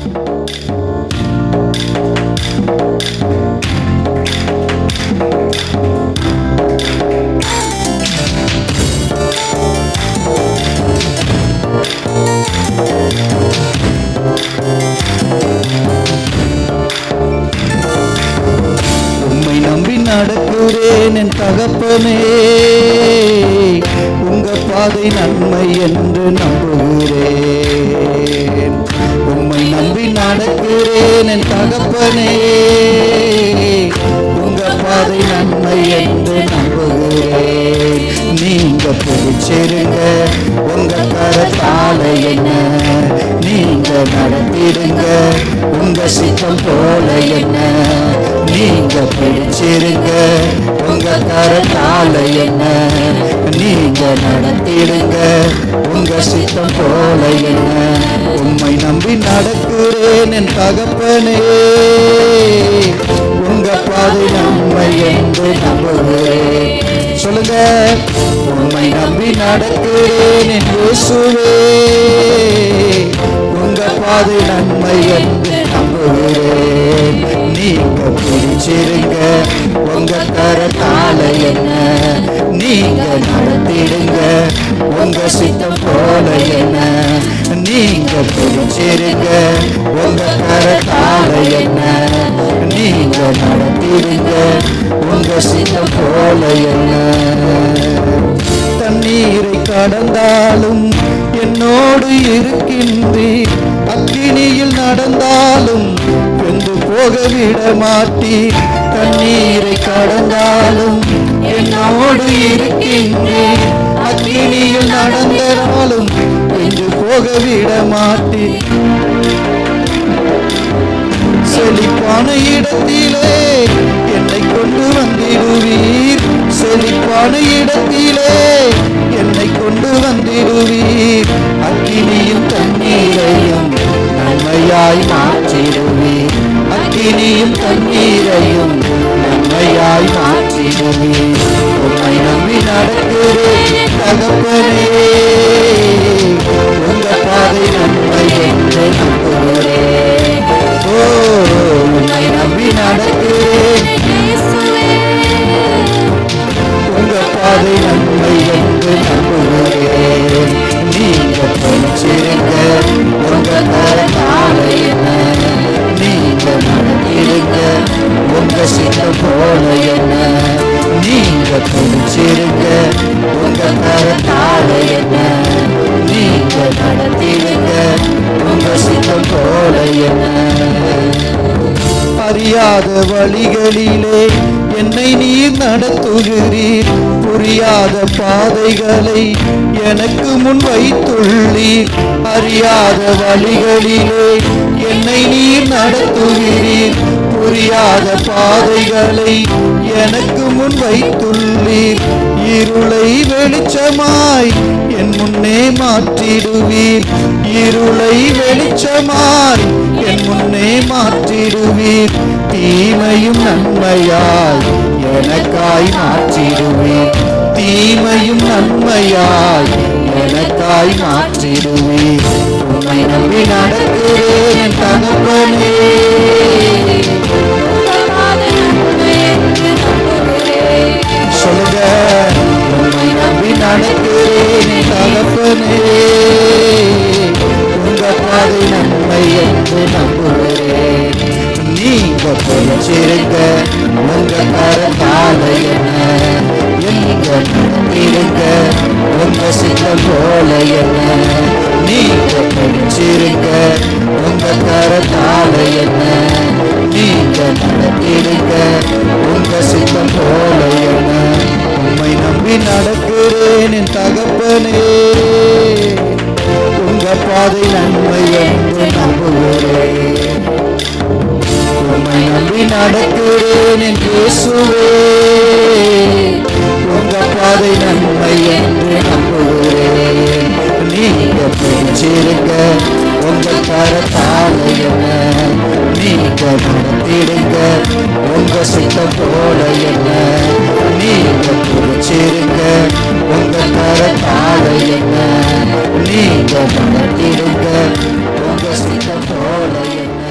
உம்மை நம்பி நடக்கிறேன் என் தகப்பனே, உங்க பாதை நன்மை என்று நம்புகிறேன். உம்மை நம்பி நடக்கிறேன் என் தகப்பனே, உங்க பாதை நன்மை என்று நம்புகிறேன். நீங்க பிடிச்சிருங்க உங்க கரத்தால என்ன, நீங்க நடத்திடுங்க உங்க சித்தம் போல என்ன. நீங்க பிடிச்சிருங்க உங்க கரத்தால என்ன, நீங்க நடத்திடுங்க உங்க சித்தம் போல என்ன. உம்மை நம்பி நடக்கிறேன் என் தகப்பனே, உங்க பாதை நன்மை என்று நம்புகிறேன். சொல்லுங்க, உம்மை நம்பி நடக்கிறேன் என் இயேசுவே, உங்க பாதை நன்மை என்று நம்புகிறேன். நீங்க பிடிச்சிருங்க உங்க கரத்தால என்ன, நீங்க நடத்திடுங்க உங்க சித்தம் போல என்ன. நீங்க பிடிச்சிருங்க உங்க கரத்தால என்ன, நீங்க நடத்திடுங்க உங்க சித்தம் போல என்ன. தண்ணீரை கடந்தாலும் என்னோடு இருக்கின்றீர், அக்கினியில் நடந்தாலும் வெந்து போக விட மாட்டீர். தண்ணீரை கடந்தாலும் என்னோடு இருக்கின்றீர், அக்கினியில் நடந்தாலும் வெந்து போக விட மாட்டீர். செழிப்பான இடத்திலே என்னை கொண்டு வந்திடுவீர், செழிப்பான இடத்திலே என்னை கொண்டு வந்திடுவீர். அக்கினியும் தண்ணீரையும் நன்மையாய் மாற்றிடுவீர், அக்கினியும் தண்ணீரையும் நன்மையாய் மாற்றிடுவீர். உம்மை நம்பி நடக்கிறேன் தகப்பனே, உங்க பாதை நன்மை என்று நம்புகிறேன். உம்மை நம்பி நடக்கிறேன், உங்க பாதை நன்மை என்று நம்புகிறேன். நீங்க பிடிச்சிருங்க உங்க கரத்தால என்ன, நீங்க நடத்திடுங்க உங்க சித்தம் போல என்ன. நீங்க பிடிச்சிருங்க உங்க கரத்தால என்ன, நீங்க நடத்திடுங்க உங்க சித்தம் போல என்ன. அறியாத வழிகளிலே என்னை நீர் நடத்துகிறீர், புரியாத பாதைகளை எனக்கு முன் வைத்துள்ளீர். அறியாத வழிகளிலே என்னை நீர் நடத்துகிறீர், புரியாத பாதைகளை எனக்கு முன் வைத்துள்ளீர். இருளை வெளிச்சமாய் என் முன்னே மாற்றிடுவீர், இருளை வெளிச்சமாய் என் முன்னே மாற்றிடுவீர். தீமையும் நன்மையாய் எனக்காய் மாற்றிடுவீர், தீமையும் நன்மையாய் எனக்காய் மாற்றிடுவீர். உம்மை நம்பி நடக்கிறேன் தகப்பனே, சொல்லுங்க, உம்மை நம்பி நடக்கிறேன் தகப்பனே, உங்க பாதை நன்மை என்று நம்புகிறேன். நீங்க பிடிச்சிருங்க உங்க கரத்தால என்ன, நீங்க நடத்திடுங்க உங்க சித்தம் போல என்ன. நீங்க பிடிச்சிருங்க உங்க கரத்தால என்ன, நீங்க நடத்திடுங்க உங்க சித்தம் போல என்ன. உம்மை நம்பி நடக்கிறேன் என் தகப்பனே, உங்க பாதை நன்மை என்று நம்புகிறேன். உம்மை நம்பி நடக்கிறேன் என் இயேசுவே, உங்க பாதை நன்மை என்று நம்புகிறேன். நீங்க பிடிச்சிருங்க உங்க கரத்தால என்ன, நீங்க நடத்திடுங்க உங்க சித்தம் போல என்ன. நீங்க பிடிச்சிருங்க உங்க கரத்தால என்ன, நீங்க நடத்திடுங்க உங்க சித்தம் போல என்ன